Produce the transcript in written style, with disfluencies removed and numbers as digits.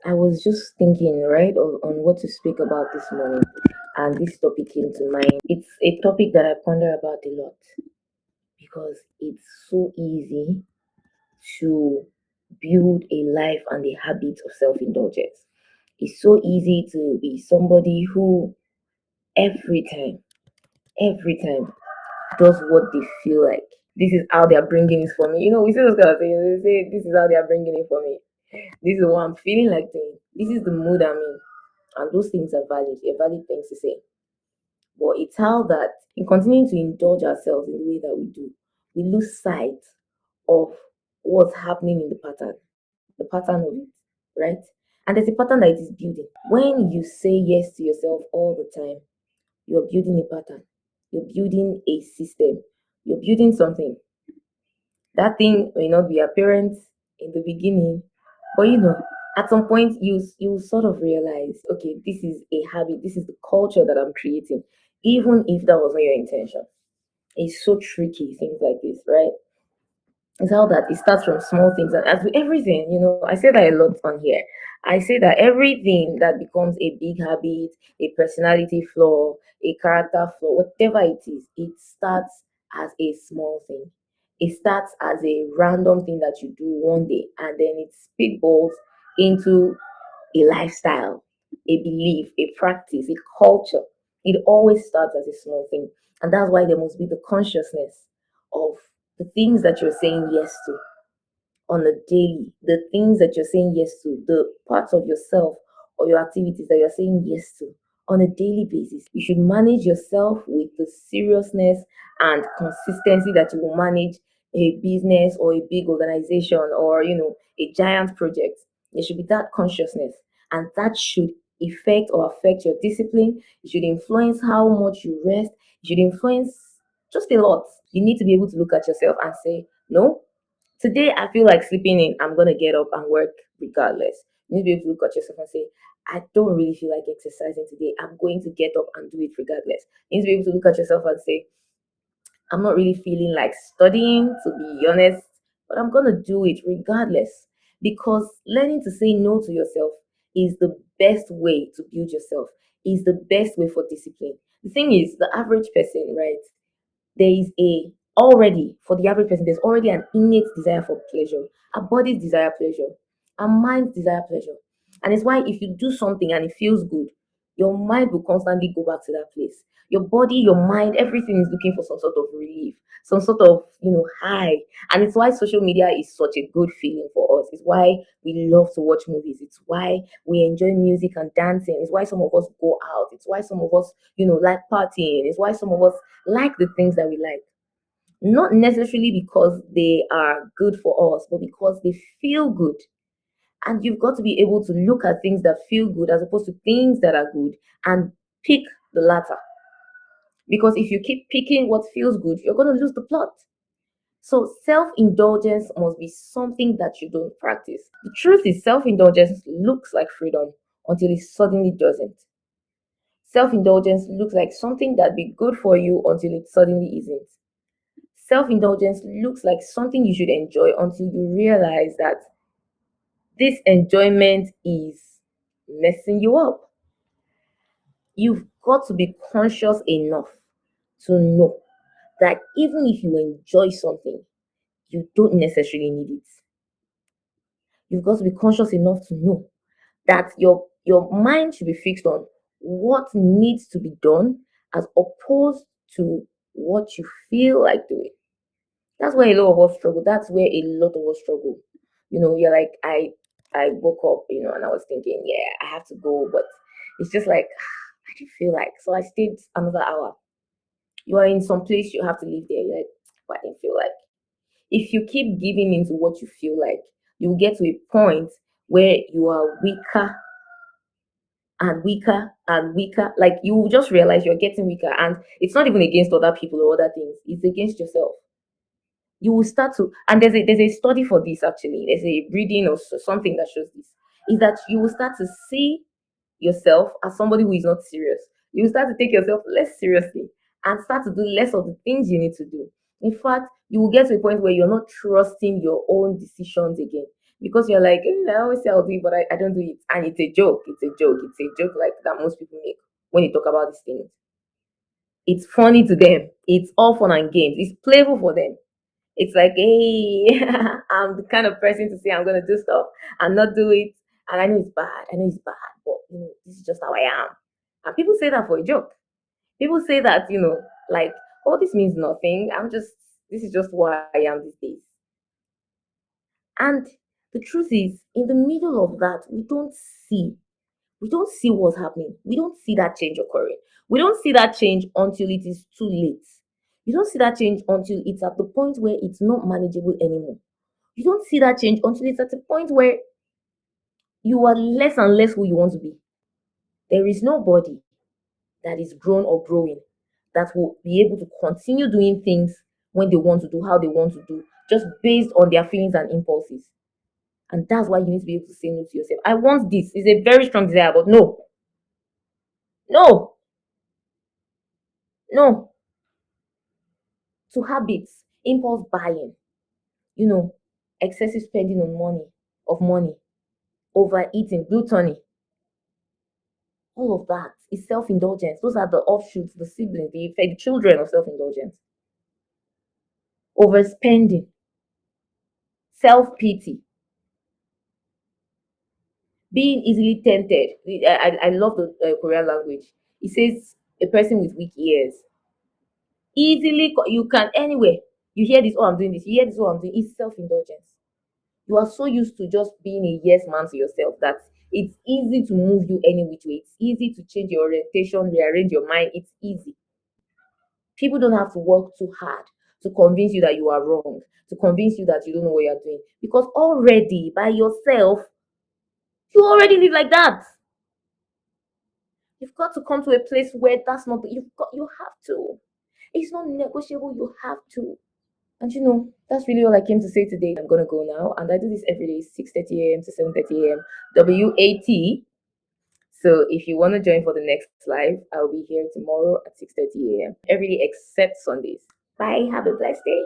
I was just thinking, right, on what to speak about this morning, and this topic came to mind. It's a topic that I ponder about a lot because it's so easy to build a life and a habit of self indulgence. It's so easy to be somebody who every time does what they feel like. This is how they are bringing it for me. We see those kind of things. They say, this is how they are bringing it for me. This is what I'm feeling like doing. This is the mood I'm in. And those things are valid. They're valid things to say. But it's how that in continuing to indulge ourselves in the way that we do, we lose sight of what's happening in the pattern of it, right? And there's a pattern that it is building. When you say yes to yourself all the time, you're building a pattern. You're building a system. You're building something. That thing may not be apparent in the beginning, but at some point you sort of realize, okay, this is a habit, this is the culture that I'm creating, even if that was not your intention. It's so tricky, things like this, right? It's how that it starts from small things, and as with everything, I say that a lot on here. I say that everything that becomes a big habit, a personality flaw, a character flaw, whatever it is, it starts as a small thing. It starts as a random thing that you do one day, and then it speedballs into a lifestyle, a belief, a practice, a culture. It always starts as a small thing. And that's why there must be the consciousness of the things that you're saying yes to on a daily, the things that you're saying yes to, the parts of yourself or your activities that you're saying yes to on a daily basis. You should manage yourself with the seriousness and consistency that you will manage a business or a big organization or a giant project. There should be that consciousness, and that should affect your discipline. It should influence how much you rest. It should influence just a lot. You need to be able to look at yourself and say, no, today I feel like sleeping in. I'm gonna get up and work regardless. You need to be able to look at yourself and say, I don't really feel like exercising today. I'm going to get up and do it regardless. You need to be able to look at yourself and say, I'm not really feeling like studying, to be honest, but I'm gonna do it regardless. Because learning to say no to yourself is the best way to build yourself, is the best way for discipline. The thing is, the average person, right? There is a already for the average person, there's already an innate desire for pleasure. Our bodies desire pleasure, our minds desire pleasure. And it's why if you do something and it feels good, your mind will constantly go back to that place. Your body, your mind, everything is looking for some sort of relief, some sort of high. And it's why social media is such a good feeling for us. It's why we love to watch movies. It's why we enjoy music and dancing. It's why some of us go out. It's why some of us like partying. It's why some of us like the things that we like. Not necessarily because they are good for us, but because they feel good. And you've got to be able to look at things that feel good as opposed to things that are good and pick the latter. Because if you keep picking what feels good, you're going to lose the plot. So self indulgence must be something that you don't practice. The truth is, self indulgence looks like freedom until it suddenly doesn't. Self indulgence looks like something that be good for you until it suddenly isn't. Self indulgence looks like something you should enjoy until you realize that this enjoyment is messing you up. You've got to be conscious enough to know that even if you enjoy something, you don't necessarily need it. You've got to be conscious enough to know that your mind should be fixed on what needs to be done as opposed to what you feel like doing. That's where a lot of us struggle. That's where a lot of us struggle. You're like, I woke up, and I was thinking, yeah, I have to go, but it's just like I didn't feel like. So I stayed another hour. You are in some place, you have to live there. You're like, but I didn't feel like. If you keep giving into what you feel like, you'll get to a point where you are weaker and weaker and weaker. Like you will just realize you're getting weaker, and it's not even against other people or other things, it's against yourself. You will start to, and there's a study for this, actually. There's a reading or something that shows this, is that you will start to see yourself as somebody who is not serious. You will start to take yourself less seriously and start to do less of the things you need to do. In fact, you will get to a point where you're not trusting your own decisions again. because you're like, I always say I'll do it, but I don't do it. And it's a joke. It's a joke. It's a joke like that most people make when you talk about these things. It's funny to them. It's all fun and games. It's playful for them. It's like, hey, I'm the kind of person to say I'm gonna do stuff and not do it. And I know it's bad. I know it's bad, but this is just how I am. And people say that for a joke. People say that, like, oh, this means nothing. This is just who I am these days. And the truth is, in the middle of that, we don't see what's happening. We don't see that change occurring. We don't see that change until it is too late. You don't see that change until it's at the point where it's not manageable anymore. You don't see that change until it's at a point where you are less and less who you want to be. There is nobody that is grown or growing that will be able to continue doing things when they want to do, how they want to do, just based on their feelings and impulses. And that's why you need to be able to say no to yourself. I want this. It's a very strong desire, but no, no, no. To habits, impulse buying, you know, excessive spending of money, overeating, gluttony, all of that is self-indulgence. Those are the offshoots, the siblings, the children of self-indulgence. Overspending, self-pity, being easily tempted. I love the Korean language. It says a person with weak ears. You can, anyway, you hear this, oh, I'm doing this, you hear this, oh, I'm doing, it's self-indulgence. You are so used to just being a yes man to yourself that it's easy to move you any which way. It's easy to change your orientation, rearrange your mind. It's easy. People don't have to work too hard to convince you that you are wrong, to convince you that you don't know what you're doing. Because already by yourself, you already live like that. You've got to come to a place where that's not, you have to. It's not negotiable, you have to. And that's really all I came to say today. I'm gonna go now, and I do this every day, 6:30 a.m. to 7:30 a.m. WAT. So if you want to join for the next live, I'll be here tomorrow at 6:30 a.m. every day except Sundays. Bye. Have a blessed day.